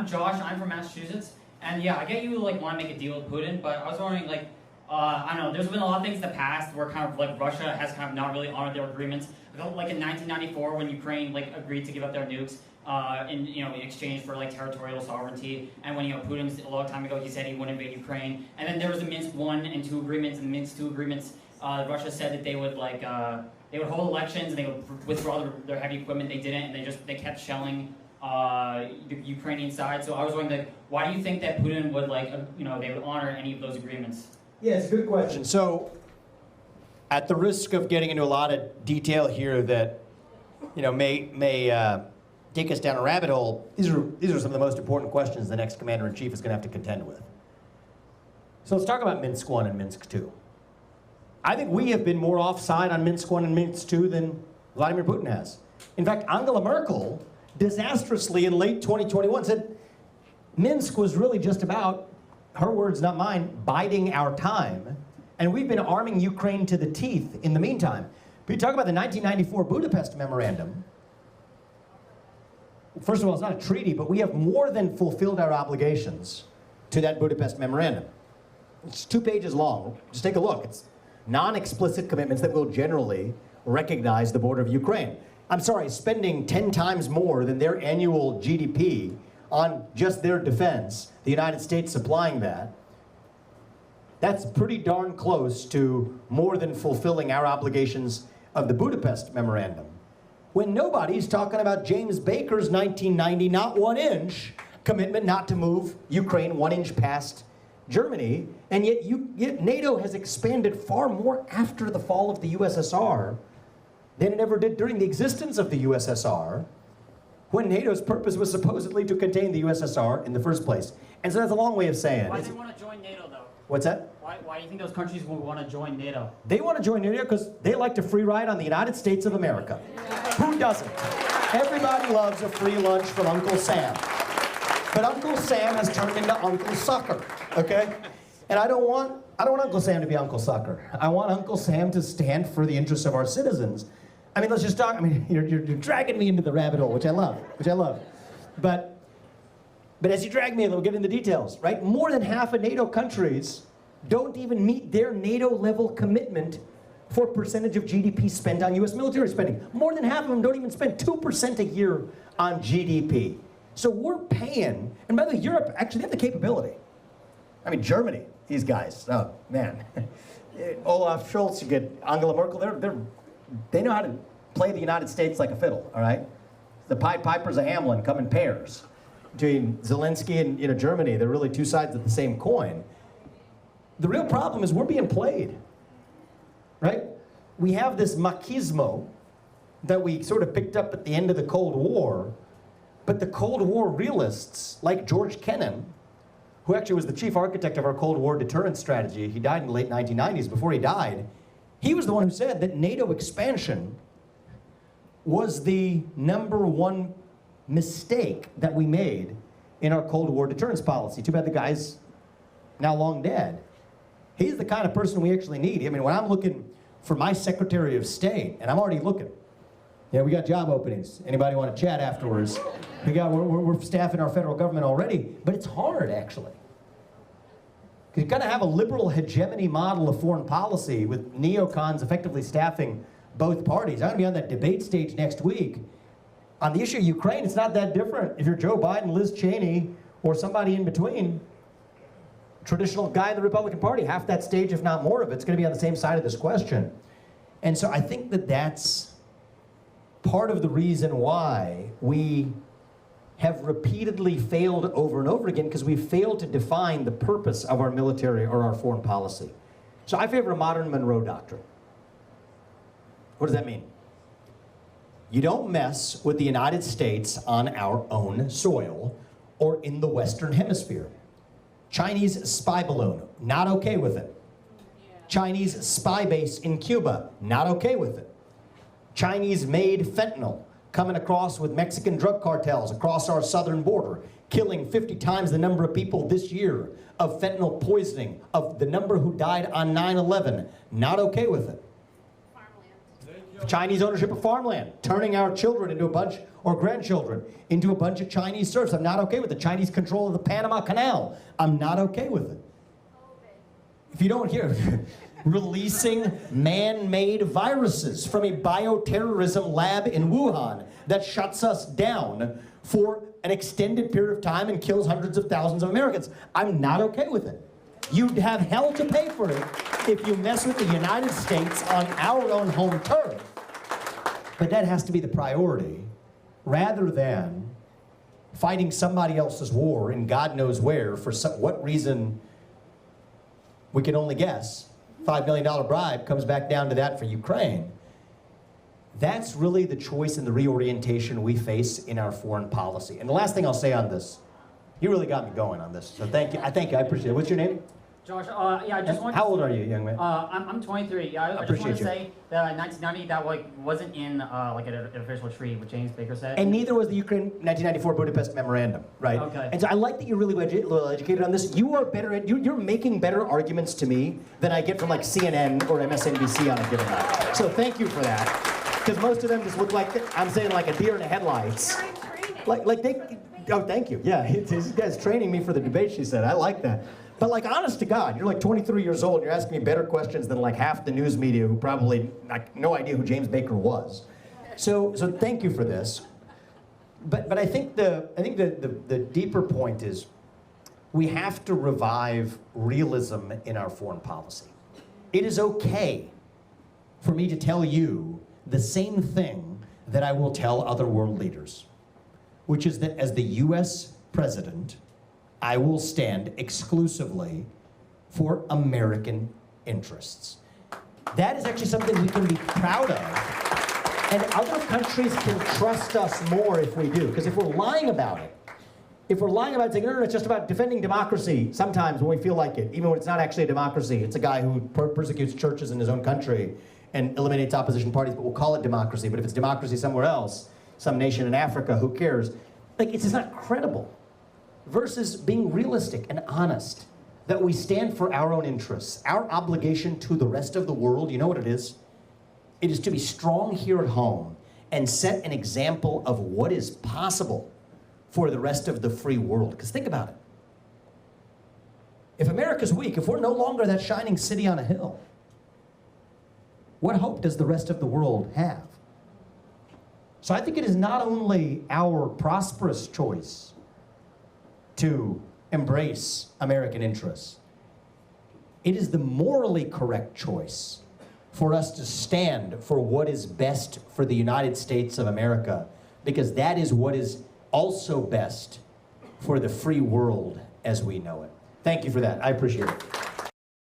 Josh. I'm from Massachusetts, and yeah, I get you like want to make a deal with Putin, but I was wondering like, I don't know. There's been a lot of things in the past where kind of like Russia has kind of not really honored their agreements. Like in 1994, when Ukraine like agreed to give up their nukes in exchange for like territorial sovereignty, and when Putin a long time ago he said he wouldn't invade Ukraine, and then there was the Minsk I and II agreements, and the Minsk II agreements, Russia said that they would like they would hold elections and they would withdraw their heavy equipment. They didn't, and they kept shelling the Ukrainian side. So I was wondering, like, why do you think that Putin would like they would honor any of those agreements? Yeah, it's a good question. So, at the risk of getting into a lot of detail here that may take us down a rabbit hole, these are some of the most important questions the next commander-in-chief is going to have to contend with. So let's talk about Minsk I and Minsk II. I think we have been more offside on Minsk I and Minsk II than Vladimir Putin has. In fact, Angela Merkel disastrously in late 2021 said Minsk was really just about, her words not mine, biding our time, and we've been arming Ukraine to the teeth in the meantime. But you talk about the 1994 Budapest Memorandum. First of all, it's not a treaty, but we have more than fulfilled our obligations to that Budapest Memorandum. It's 2 pages long. Just take a look. It's non-explicit commitments that will generally recognize the border of Ukraine. I'm sorry, spending 10 times more than their annual GDP on just their defense, the United States supplying that, that's pretty darn close to more than fulfilling our obligations of the Budapest Memorandum. When nobody's talking about James Baker's 1990 not 1 inch commitment not to move Ukraine 1 inch past Germany, and yet NATO has expanded far more after the fall of the USSR than it ever did during the existence of the USSR, when NATO's purpose was supposedly to contain the USSR in the first place. And so that's a long way of saying. Why do they want to join NATO, though? What's that? Why do you think those countries would want to join NATO? They want to join NATO because they like to free ride on the United States of America. Who doesn't? Everybody loves a free lunch from Uncle Sam. But Uncle Sam has turned into Uncle Sucker, okay? And I don't want Uncle Sam to be Uncle Sucker. I want Uncle Sam to stand for the interests of our citizens. I mean, let's just talk. I mean, you're dragging me into the rabbit hole, which I love. But as you drag me in, we'll get into details, right? More than half of NATO countries don't even meet their NATO-level commitment for percentage of GDP spent on U.S. military spending. More than half of them don't even spend 2% a year on GDP. So we're paying, and by the way, Europe, actually, they have the capability. I mean, Germany, these guys, oh, man. Olaf Scholz, you get Angela Merkel, they know how to play the United States like a fiddle, all right? The Pied Pipers of Hamelin come in pairs. Between Zelensky and Germany, they're really 2 sides of the same coin. The real problem is we're being played, right? We have this machismo that we sort of picked up at the end of the Cold War, but the Cold War realists, like George Kennan, who actually was the chief architect of our Cold War deterrence strategy, he died in the late 1990s. Before he died, he was the one who said that NATO expansion was the #1 mistake that we made in our Cold War deterrence policy. Too bad the guy's now long dead. He's the kind of person we actually need. I mean, when I'm looking for my Secretary of State, and I'm already looking, we got job openings. Anybody want to chat afterwards? We're staffing our federal government already, but it's hard, actually. Because you've got to have a liberal hegemony model of foreign policy with neocons effectively staffing both parties. I'm going to be on that debate stage next week. On the issue of Ukraine, it's not that different. If you're Joe Biden, Liz Cheney, or somebody in between, traditional guy in the Republican Party, half that stage, if not more of it's going to be on the same side of this question. And so I think that that's part of the reason why we have repeatedly failed over and over again, because we've failed to define the purpose of our military or our foreign policy. So I favor a modern Monroe Doctrine. What does that mean? You don't mess with the United States on our own soil or in the Western Hemisphere. Chinese spy balloon, not okay with it. Chinese spy base in Cuba, not okay with it. Chinese-made fentanyl coming across with Mexican drug cartels across our southern border, killing 50 times the number of people this year of fentanyl poisoning, of the number who died on 9/11, not okay with it. Chinese ownership of farmland, turning our children into a bunch, or grandchildren, into a bunch of Chinese serfs. I'm not okay with it. Chinese control of the Panama Canal. I'm not okay with it. If you don't hear, releasing man-made viruses from a bioterrorism lab in Wuhan that shuts us down for an extended period of time and kills hundreds of thousands of Americans. I'm not okay with it. You'd have hell to pay for it if you mess with the United States on our own home turf. But that has to be the priority, rather than fighting somebody else's war in God knows where for what reason we can only guess. $5 million bribe comes back down to that for Ukraine. That's really the choice and the reorientation we face in our foreign policy. And the last thing I'll say on this, you really got me going on this, so thank you. I appreciate it. What's your name? Josh, yeah, I just want. How old are you, young man? I'm 23. Yeah, I just want to say that 1990 that wasn't in an official treaty, what James Baker said. And neither was the Ukraine 1994 Budapest Memorandum, right? Okay. And so I like that you're really well educated on this. You are better at you're making better arguments to me than I get from like CNN or MSNBC on a given night. So thank you for that, because most of them just look like I'm saying like a deer in the headlights. Like they. Oh, thank you. Yeah, this guy's training me for the debate. She said, I like that. But like, honest to God, you're like 23 years old, you're asking me better questions than like half the news media who probably like no idea who James Baker was. So thank you for this. But I think the deeper point is we have to revive realism in our foreign policy. It is okay for me to tell you the same thing that I will tell other world leaders, which is that as the US president, I will stand exclusively for American interests. That is actually something we can be proud of. And other countries can trust us more if we do. Because if we're lying about it, saying, no, it's just about defending democracy, sometimes when we feel like it, even when it's not actually a democracy, it's a guy who persecutes churches in his own country and eliminates opposition parties, but we'll call it democracy. But if it's democracy somewhere else, some nation in Africa, who cares? Like, it's just not credible. Versus being realistic and honest, that we stand for our own interests. Our obligation to the rest of the world, you know what it is? It is to be strong here at home and set an example of what is possible for the rest of the free world. Because think about it. If America's weak, if we're no longer that shining city on a hill, what hope does the rest of the world have? So I think it is not only our prosperous choice to embrace American interests. It is the morally correct choice for us to stand for what is best for the United States of America, because that is what is also best for the free world as we know it. Thank you for that. I appreciate it.